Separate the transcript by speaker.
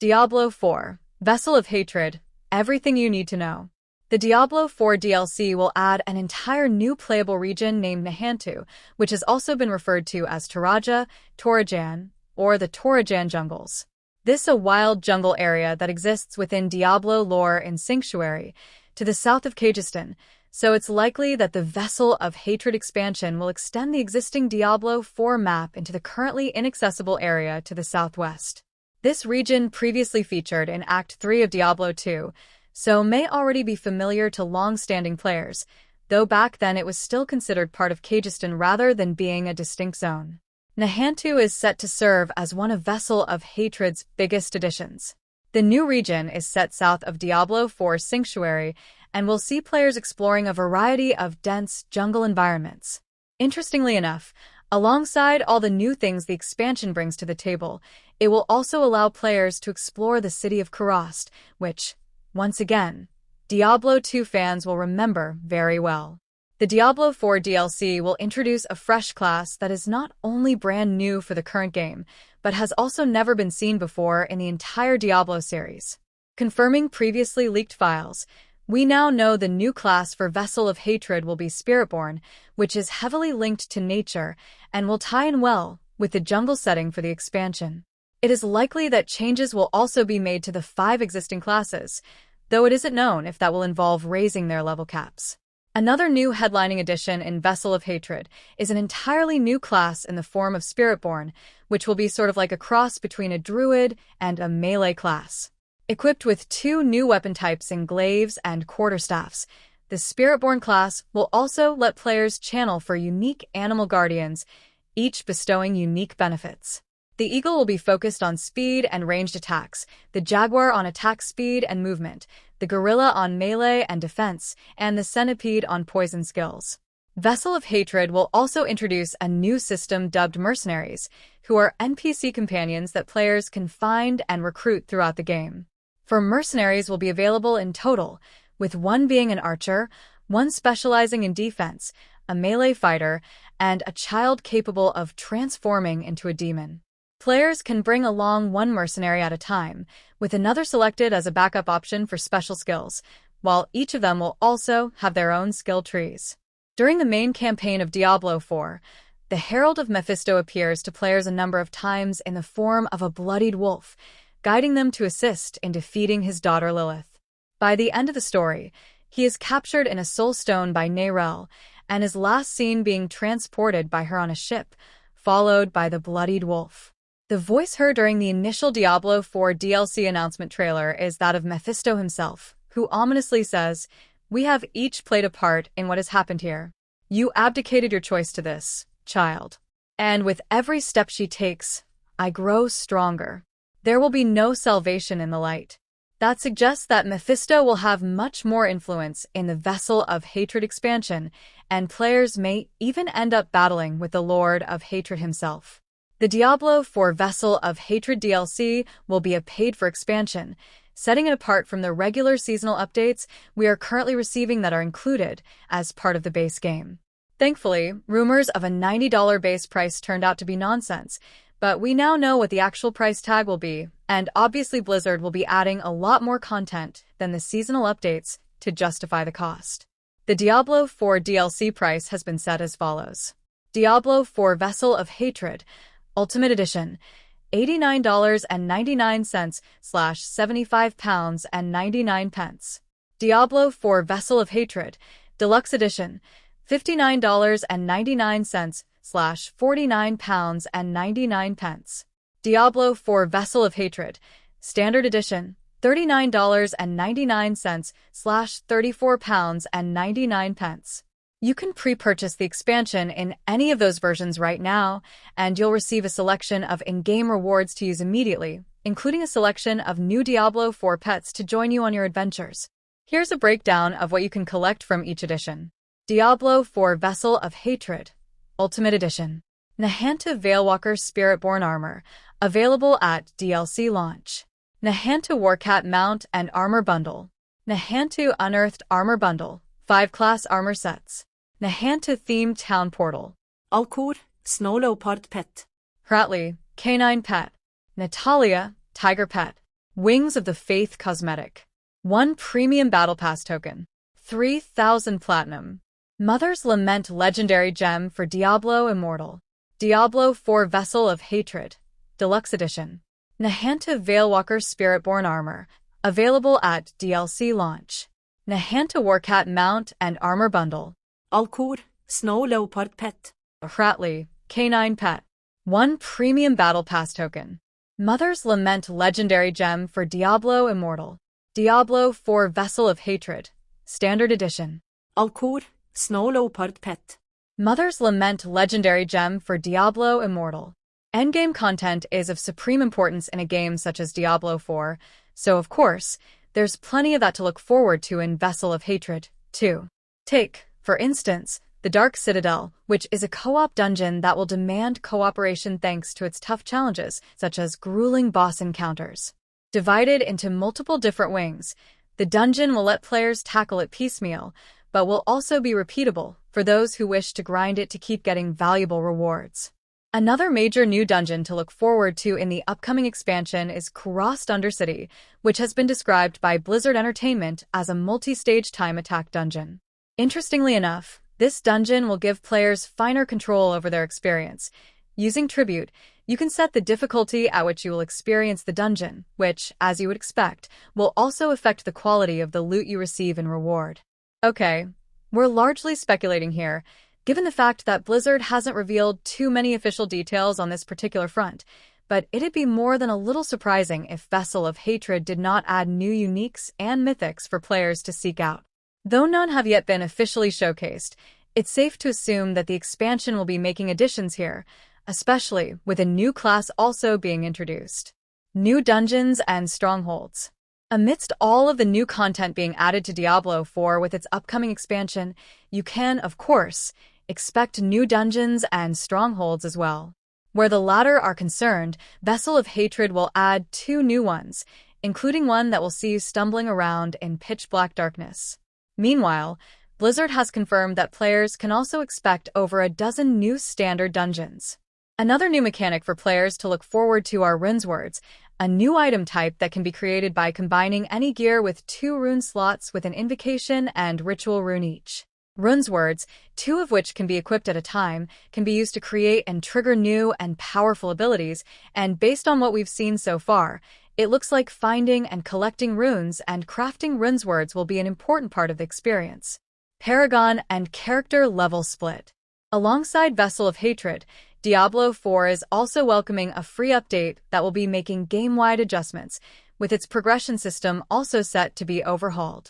Speaker 1: Diablo 4, Vessel of Hatred, everything you need to know. The Diablo 4 DLC will add an entire new playable region named Nahantu, which has also been referred to as Torajan, or the Torajan Jungles. This is a wild jungle area that exists within Diablo lore in Sanctuary, to the south of Kyrgyzstan, so it's likely that the Vessel of Hatred expansion will extend the existing Diablo 4 map into the currently inaccessible area to the southwest. This region previously featured in Act 3 of Diablo 2, so may already be familiar to long-standing players, though back then it was still considered part of Kyrgyzstan rather than being a distinct zone. Nahantu is set to serve as one of Vessel of Hatred's biggest additions. The new region is set south of Diablo 4 Sanctuary and will see players exploring a variety of dense jungle environments. Interestingly enough, alongside all the new things the expansion brings to the table, it will also allow players to explore the city of Kurast, which, once again, Diablo 2 fans will remember very well. The Diablo 4 DLC will introduce a fresh class that is not only brand new for the current game, but has also never been seen before in the entire Diablo series. Confirming previously leaked files, we now know the new class for Vessel of Hatred will be Spiritborn, which is heavily linked to nature and will tie in well with the jungle setting for the expansion. It is likely that changes will also be made to the 5 existing classes, though it isn't known if that will involve raising their level caps. Another new headlining addition in Vessel of Hatred is an entirely new class in the form of Spiritborn, which will be sort of like a cross between a druid and a melee class. Equipped with 2 new weapon types in glaives and quarterstaffs, the Spiritborn class will also let players channel for unique animal guardians, each bestowing unique benefits. The eagle will be focused on speed and ranged attacks, the jaguar on attack speed and movement, the gorilla on melee and defense, and the centipede on poison skills. Vessel of Hatred will also introduce a new system dubbed Mercenaries, who are NPC companions that players can find and recruit throughout the game. 4 mercenaries will be available in total, with 1 being an archer, 1 specializing in defense, a melee fighter, and a child capable of transforming into a demon. Players can bring along 1 mercenary at a time, with another selected as a backup option for special skills, while each of them will also have their own skill trees. During the main campaign of Diablo 4, the Herald of Mephisto appears to players a number of times in the form of a bloodied wolf, guiding them to assist in defeating his daughter Lilith. By the end of the story, he is captured in a soul stone by Nerel, and is last seen being transported by her on a ship, followed by the bloodied wolf. The voice heard during the initial Diablo 4 DLC announcement trailer is that of Mephisto himself, who ominously says, "We have each played a part in what has happened here. You abdicated your choice to this, child. And with every step she takes, I grow stronger. There will be no salvation in the light." That suggests that Mephisto will have much more influence in the Vessel of Hatred expansion, and players may even end up battling with the Lord of Hatred himself. The Diablo 4 Vessel of Hatred DLC will be a paid-for expansion, setting it apart from the regular seasonal updates we are currently receiving that are included as part of the base game. Thankfully, rumors of a $90 base price turned out to be nonsense, but we now know what the actual price tag will be, and obviously Blizzard will be adding a lot more content than the seasonal updates to justify the cost. The Diablo 4 DLC price has been set as follows. Diablo 4 Vessel of Hatred Ultimate Edition, $89.99/£75.99. Diablo 4 Vessel of Hatred Deluxe Edition, $59.99/£49.99. Diablo 4 Vessel of Hatred Standard Edition, $39.99/£34.99. You can pre-purchase the expansion in any of those versions right now, and you'll receive a selection of in-game rewards to use immediately, including a selection of new Diablo 4 pets to join you on your adventures. Here's a breakdown of what you can collect from each edition. Diablo 4 Vessel of Hatred Ultimate Edition. Nahantu Veilwalker Spiritborn Armor, available at DLC launch. Nahantu Warcat Mount and Armor Bundle. Nahantu Unearthed Armor Bundle, 5 class armor sets. Nahantu Themed Town Portal.
Speaker 2: Alcor, Snow Leopard Pet.
Speaker 1: Hratley, Canine Pet. Natalia, Tiger Pet. Wings of the Faith cosmetic. 1 premium battle pass token. 3,000 platinum. Mother's Lament legendary gem for Diablo Immortal. Diablo 4 Vessel of Hatred. Deluxe edition. Nahantu Veilwalker Spiritborn armor. Available at DLC launch. Nahantu Warcat mount and armor bundle.
Speaker 2: Alcor, Snow Leopard pet.
Speaker 1: Hratley, canine pet. 1 premium battle pass token. Mother's Lament legendary gem for Diablo Immortal. Diablo 4 Vessel of Hatred. Standard edition.
Speaker 2: Alcor, Snow Leopard pet.
Speaker 1: Mother's Lament legendary gem for Diablo Immortal. Endgame content is of supreme importance in a game such as Diablo 4, so of course, there's plenty of that to look forward to in Vessel of Hatred, too. Take, for instance, the Dark Citadel, which is a co-op dungeon that will demand cooperation thanks to its tough challenges, such as grueling boss encounters. Divided into multiple different wings, the dungeon will let players tackle it piecemeal, but will also be repeatable for those who wish to grind it to keep getting valuable rewards. Another major new dungeon to look forward to in the upcoming expansion is Kurast Undercity, which has been described by Blizzard Entertainment as a multi-stage time attack dungeon. Interestingly enough, this dungeon will give players finer control over their experience. Using Tribute, you can set the difficulty at which you will experience the dungeon, which, as you would expect, will also affect the quality of the loot you receive in reward. Okay, we're largely speculating here, given the fact that Blizzard hasn't revealed too many official details on this particular front, but it'd be more than a little surprising if Vessel of Hatred did not add new uniques and mythics for players to seek out. Though none have yet been officially showcased, it's safe to assume that the expansion will be making additions here, especially with a new class also being introduced. New dungeons and strongholds. Amidst all of the new content being added to Diablo 4 with its upcoming expansion, you can, of course, expect new dungeons and strongholds as well. Where the latter are concerned, Vessel of Hatred will add 2 new ones, including one that will see you stumbling around in pitch-black darkness. Meanwhile, Blizzard has confirmed that players can also expect over a dozen new standard dungeons. Another new mechanic for players to look forward to are Runeswords, a new item type that can be created by combining any gear with 2 rune slots with an invocation and ritual rune each. Runeswords, 2 of which can be equipped at a time, can be used to create and trigger new and powerful abilities, and based on what we've seen so far, it looks like finding and collecting runes and crafting Runeswords will be an important part of the experience. Paragon and character level split. Alongside Vessel of Hatred, Diablo 4 is also welcoming a free update that will be making game-wide adjustments, with its progression system also set to be overhauled.